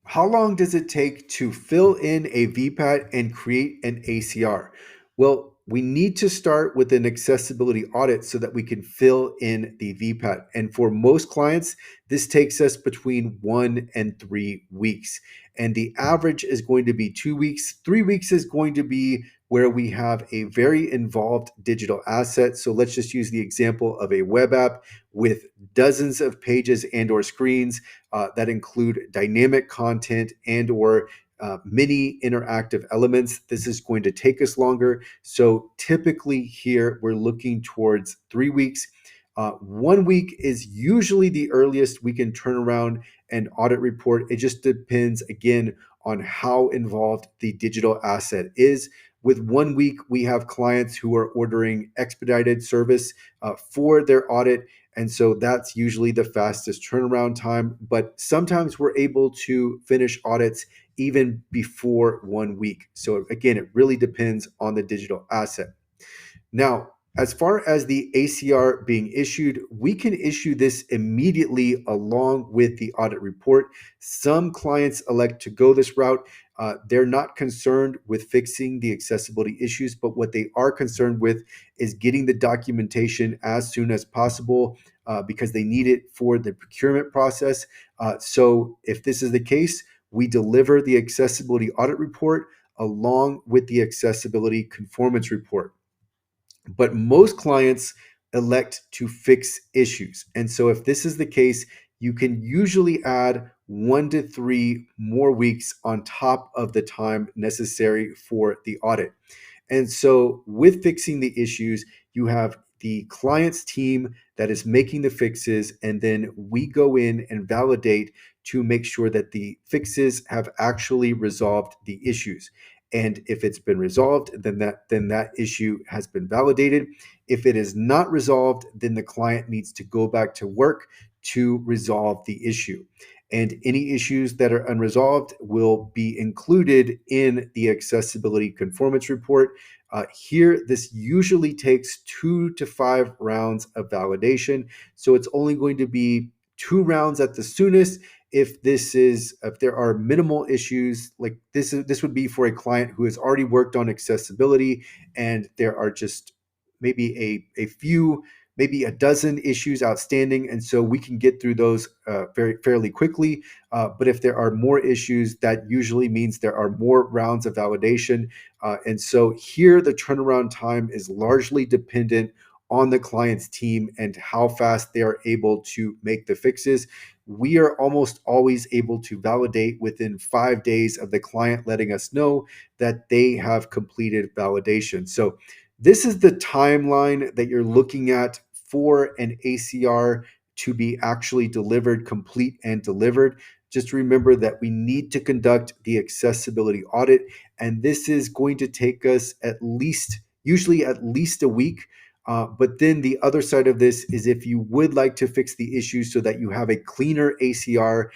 How long does it take to fill in a VPAT and create an ACR? Well, we need to start with an accessibility audit so that we can fill in the VPAT. And for most clients, this takes us between 1 and 3 weeks. And the average is going to be 2 weeks. 3 weeks is going to be where we have a very involved digital asset. So let's just use the example of a web app with dozens of pages and or screens that include dynamic content and or many interactive elements. This is going to take us longer. So typically here we're looking towards 3 weeks. 1 week is usually the earliest we can turn around an audit report. It just depends again on how involved the digital asset is. With 1 week, we have clients who are ordering expedited service for their audit. And so that's usually the fastest turnaround time. But sometimes we're able to finish audits even before 1 week. So again, it really depends on the digital asset. Now, as far as the ACR being issued, we can issue this immediately along with the audit report. Some clients elect to go this route. They're not concerned with fixing the accessibility issues, but what they are concerned with is getting the documentation as soon as possible because they need it for the procurement process. So if this is the case, we deliver the accessibility audit report along with the accessibility conformance report. But most clients elect to fix issues. And so if this is the case, you can usually add 1 to 3 more weeks on top of the time necessary for the audit. And so with fixing the issues, you have the client's team that is making the fixes, and then we go in and validate to make sure that the fixes have actually resolved the issues. And if it's been resolved, then that issue has been validated. If it is not resolved, then the client needs to go back to work to resolve the issue. And any issues that are unresolved will be included in the accessibility conformance report. Here, this usually takes 2 to 5 rounds of validation. So it's only going to be 2 rounds at the soonest. If there are minimal issues, like this would be for a client who has already worked on accessibility and there are just maybe a few, maybe a dozen issues outstanding, and so we can get through those fairly quickly. But if there are more issues, that usually means there are more rounds of validation. And so here, the turnaround time is largely dependent on the client's team and how fast they are able to make the fixes. We are almost always able to validate within 5 days of the client letting us know that they have completed validation. So this is the timeline that you're looking at for an ACR to be actually delivered, complete and delivered. Just remember that we need to conduct the accessibility audit, and this is going to take us usually at least a week. But then the other side of this is if you would like to fix the issue so that you have a cleaner ACR,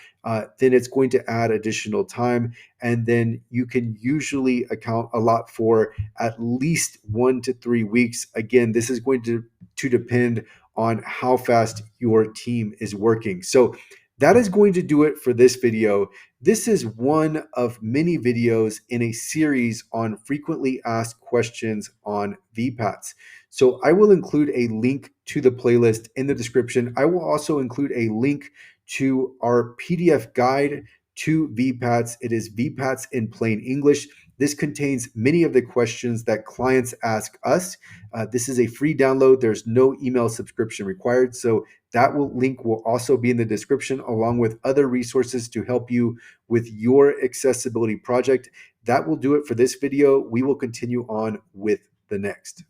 then it's going to add additional time. And then you can usually account a lot for at least 1 to 3 weeks. Again, this is going to depend on how fast your team is working. So that is going to do it for this video. This is one of many videos in a series on frequently asked questions on VPATs. So I will include a link to the playlist in the description. I will also include a link to our PDF guide to VPATs. It is VPATs in plain English. This contains many of the questions that clients ask us. This is a free download. There's no email subscription required. So that link will also be in the description, along with other resources to help you with your accessibility project. That will do it for this video. We will continue on with the next.